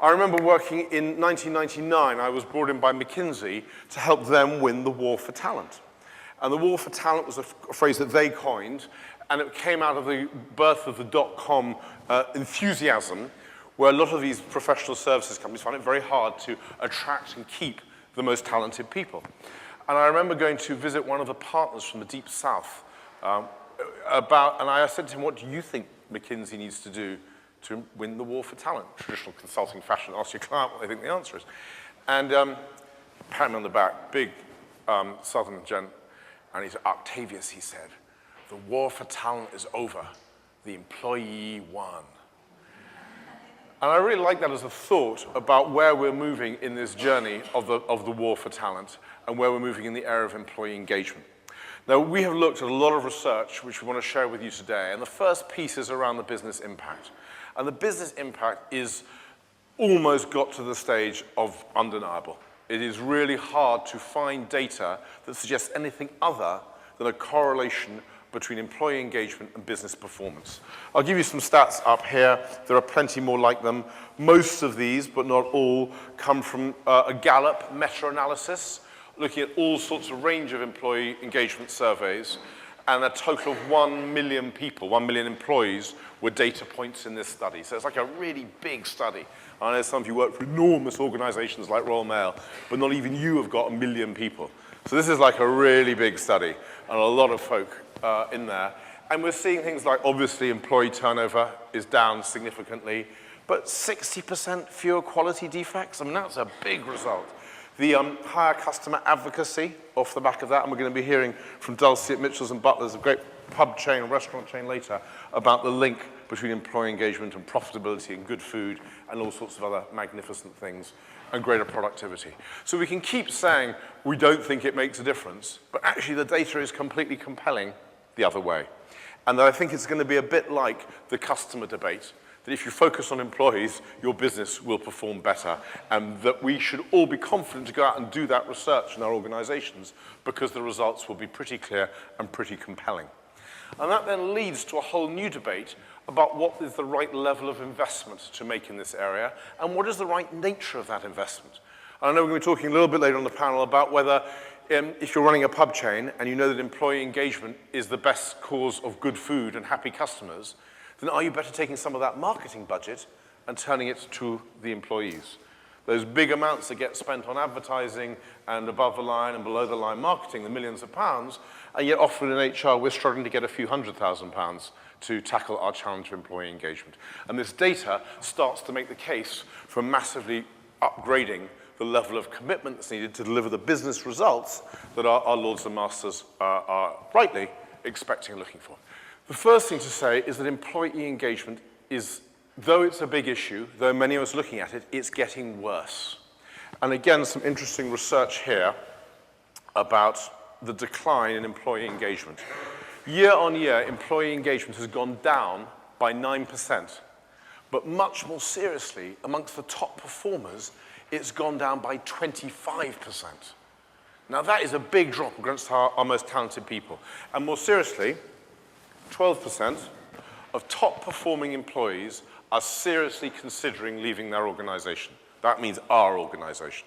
I remember working in 1999, I was brought in by McKinsey to help them win the war for talent. And the war for talent was a phrase that they coined, and it came out of the birth of the dot-com enthusiasm, where a lot of these professional services companies found it very hard to attract and keep the most talented people. And I remember going to visit one of the partners from the Deep South and I said to him, what do you think McKinsey needs to do to win the war for talent? Traditional consulting fashion, ask your client what they think the answer is. And pat him on the back, big southern gent, and he said, Octavius, he said, the war for talent is over. The employee won. And I really like that as a thought about where we're moving in this journey of the war for talent and where we're moving in the area of employee engagement. Now, we have looked at a lot of research which we want to share with you today, and the first piece is around the business impact. And the business impact is almost got to the stage of undeniable. It is really hard to find data that suggests anything other than a correlation between employee engagement and business performance. I'll give you some stats up here. There are plenty more like them. Most of these, but not all, come from a Gallup meta-analysis, looking at all sorts of range of employee engagement surveys, and a total of 1 million people, 1 million employees, were data points in this study. So it's like a really big study. I know some of you work for enormous organizations like Royal Mail, but not even you have got 1 million people. So this is like a really big study, and a lot of folk in there. And we're seeing things like, obviously, employee turnover is down significantly, but 60% fewer quality defects. I mean, that's a big result. The higher customer advocacy off the back of that, and we're going to be hearing from Dulcie at Mitchells and Butlers, a great pub chain and restaurant chain later, about the link between employee engagement and profitability and good food and all sorts of other magnificent things and greater productivity. So we can keep saying we don't think it makes a difference, but actually the data is completely compelling the other way. And I think it's going to be a bit like the customer debate, that if you focus on employees, your business will perform better, and that we should all be confident to go out and do that research in our organizations because the results will be pretty clear and pretty compelling. And that then leads to a whole new debate about what is the right level of investment to make in this area, and what is the right nature of that investment. And I know we're going to be talking a little bit later on the panel about whether if you're running a pub chain and you know that employee engagement is the best cause of good food and happy customers, then are you better taking some of that marketing budget and turning it to the employees? Those big amounts that get spent on advertising and above the line and below the line marketing, the millions of pounds, and yet often in HR we're struggling to get a few £100,000 to tackle our challenge of employee engagement. And this data starts to make the case for massively upgrading the level of commitment that's needed to deliver the business results that our lords and masters are rightly expecting and looking for. The first thing to say is that employee engagement is, though it's a big issue, though many of us are looking at it, it's getting worse. And again, some interesting research here about the decline in employee engagement. Year on year, employee engagement has gone down by 9%. But much more seriously, amongst the top performers, it's gone down by 25%. Now that is a big drop against our most talented people. And more seriously, 12% of top performing employees are seriously considering leaving their organization. That means our organization.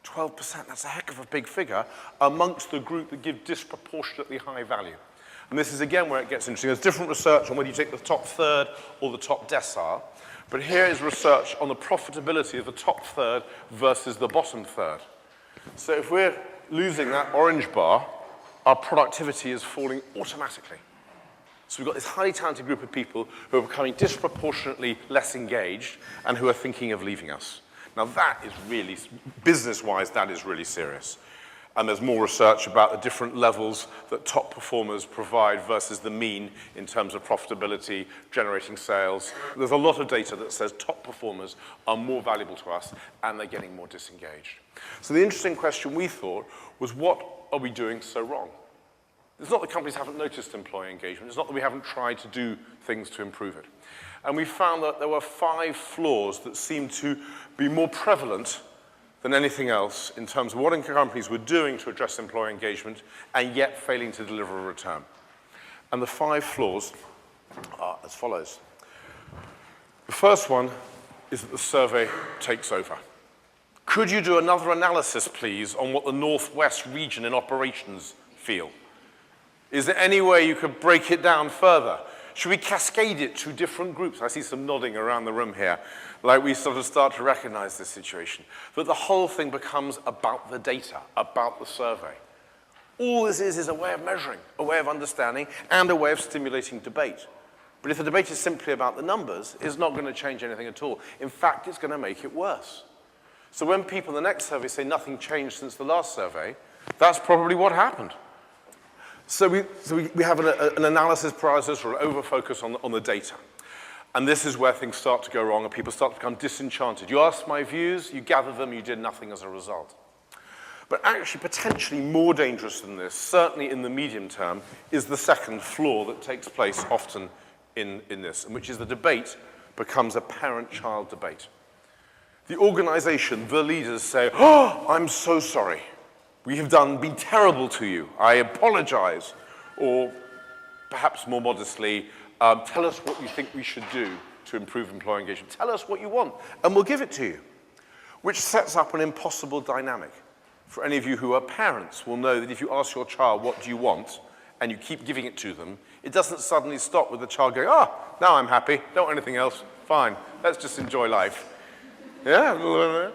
12%, that's a heck of a big figure amongst the group that give disproportionately high value. And this is again where it gets interesting. There's different research on whether you take the top third or the top decile. But here is research on the profitability of the top third versus the bottom third. So if we're losing that orange bar, our productivity is falling automatically. So we've got this highly talented group of people who are becoming disproportionately less engaged and who are thinking of leaving us. Now that is really, business-wise, that is really serious. And there's more research about the different levels that top performers provide versus the mean in terms of profitability, generating sales. There's a lot of data that says top performers are more valuable to us and they're getting more disengaged. So the interesting question we thought was, what are we doing so wrong? It's not that companies haven't noticed employee engagement. It's not that we haven't tried to do things to improve it. And we found that there were 5 flaws that seemed to be more prevalent than anything else in terms of what companies were doing to address employee engagement and yet failing to deliver a return. And the 5 flaws are as follows. The first one is that the survey takes over. Could you do another analysis, please, on what the Northwest region in operations feel? Is there any way you could break it down further? Should we cascade it to different groups? I see some nodding around the room here, like we sort of start to recognize this situation. That the whole thing becomes about the data, about the survey. All this is a way of measuring, a way of understanding, and a way of stimulating debate. But if the debate is simply about the numbers, it's not going to change anything at all. In fact, it's going to make it worse. So when people in the next survey say nothing changed since the last survey, that's probably what happened. So we have an analysis paralysis or an over-focus on the data. And this is where things start to go wrong and people start to become disenchanted. You asked my views, you gathered them, you did nothing as a result. But actually, potentially more dangerous than this, certainly in the medium term, is the second flaw that takes place often in this, which is the debate becomes a parent-child debate. The organization, the leaders say, "Oh, I'm so sorry. We have been terrible to you. I apologize." Or perhaps more modestly, tell us what you think we should do to improve employee engagement. Tell us what you want, and we'll give it to you, which sets up an impossible dynamic. For any of you who are parents will know that if you ask your child, what do you want, and you keep giving it to them, it doesn't suddenly stop with the child going, "Ah, now I'm happy, don't want anything else, fine, let's just enjoy life." Yeah,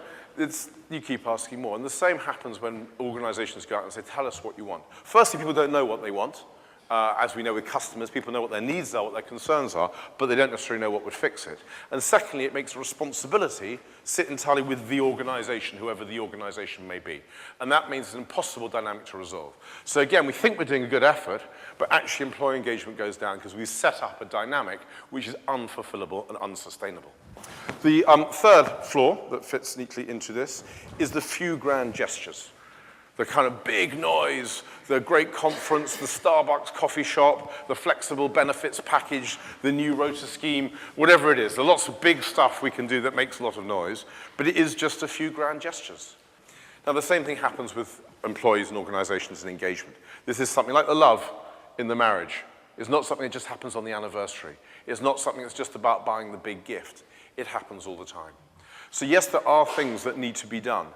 you keep asking more. And the same happens when organizations go out and say, "Tell us what you want." Firstly, people don't know what they want. As we know with customers, people know what their needs are, what their concerns are, but they don't necessarily know what would fix it. And secondly, it makes a responsibility sit entirely with the organization, whoever the organization may be. And that means it's an impossible dynamic to resolve. So again, we think we're doing a good effort, but actually employee engagement goes down because we've set up a dynamic which is unfulfillable and unsustainable. The third flaw that fits neatly into this is the few grand gestures. The kind of big noise, the great conference, the Starbucks coffee shop, the flexible benefits package, the new rota scheme, whatever it is. There are lots of big stuff we can do that makes a lot of noise, but it is just a few grand gestures. Now, the same thing happens with employees and organizations and engagement. This is something like the love in the marriage. It's not something that just happens on the anniversary. It's not something that's just about buying the big gift. It happens all the time. So yes, there are things that need to be done.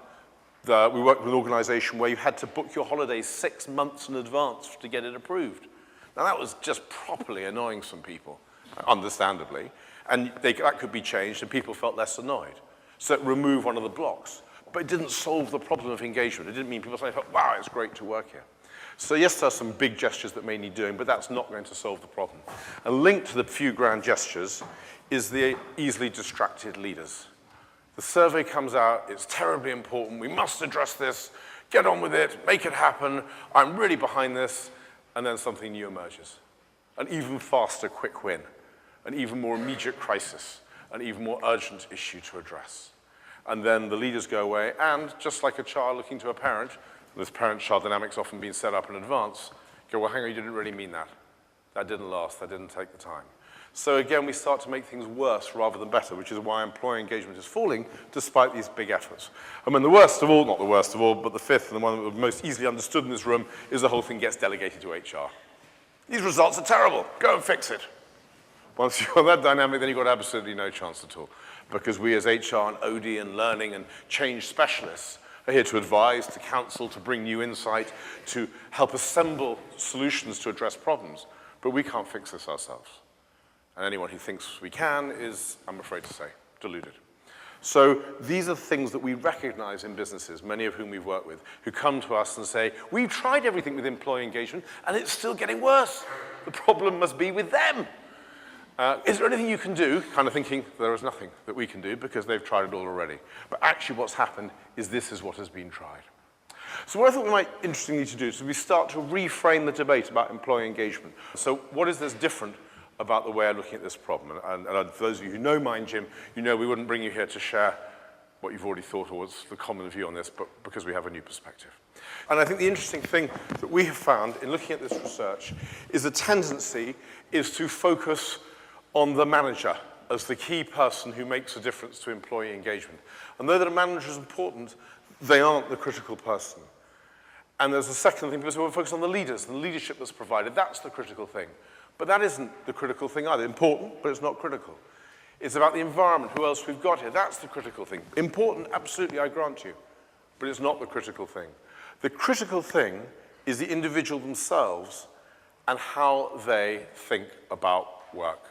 We worked with an organization where you had to book your holidays 6 months in advance to get it approved. Now that was just properly annoying some people, understandably, and that could be changed and people felt less annoyed. So it removed one of the blocks, but it didn't solve the problem of engagement. It didn't mean people suddenly felt, "Wow, it's great to work here." So yes, there are some big gestures that may need doing, but that's not going to solve the problem. And linked to the few grand gestures is the easily distracted leaders. The survey comes out, it's terribly important, we must address this, get on with it, make it happen, I'm really behind this, and then something new emerges. An even faster quick win, an even more immediate crisis, an even more urgent issue to address. And then the leaders go away, and just like a child looking to a parent, this parent-child dynamic's often been set up in advance, go, "Well, hang on, you didn't really mean that. That didn't last, that didn't take the time." So again, we start to make things worse rather than better, which is why employee engagement is falling despite these big efforts. And when the worst of all, not the worst of all, but the fifth and the one that was most easily understood in this room is the whole thing gets delegated to HR. These results are terrible, go and fix it. Once you're on that dynamic, then you've got absolutely no chance at all. Because we as HR and OD and learning and change specialists are here to advise, to counsel, to bring new insight, to help assemble solutions to address problems. But we can't fix this ourselves. And anyone who thinks we can is, I'm afraid to say, deluded. So these are things that we recognize in businesses, many of whom we've worked with, who come to us and say, "We've tried everything with employee engagement, and it's still getting worse. The problem must be with them. Is there anything you can do?" Kind of thinking there is nothing that we can do because they've tried it all already. But actually what's happened is this is what has been tried. So what I thought we might interestingly to do is we start to reframe the debate about employee engagement. So what is this different about the way I'm looking at this problem? And for those of you who know Mind Gym, you know we wouldn't bring you here to share what you've already thought or what's the common view on this, but because we have a new perspective. And I think the interesting thing that we have found in looking at this research is the tendency is to focus on the manager as the key person who makes a difference to employee engagement. And though that a manager is important, they aren't the critical person. And there's a second thing, because we're focused on the leaders and the leadership that's provided. That's the critical thing. But that isn't the critical thing either. Important, but it's not critical. It's about the environment, who else we've got here. That's the critical thing. Important, absolutely, I grant you. But it's not the critical thing. The critical thing is the individual themselves and how they think about work.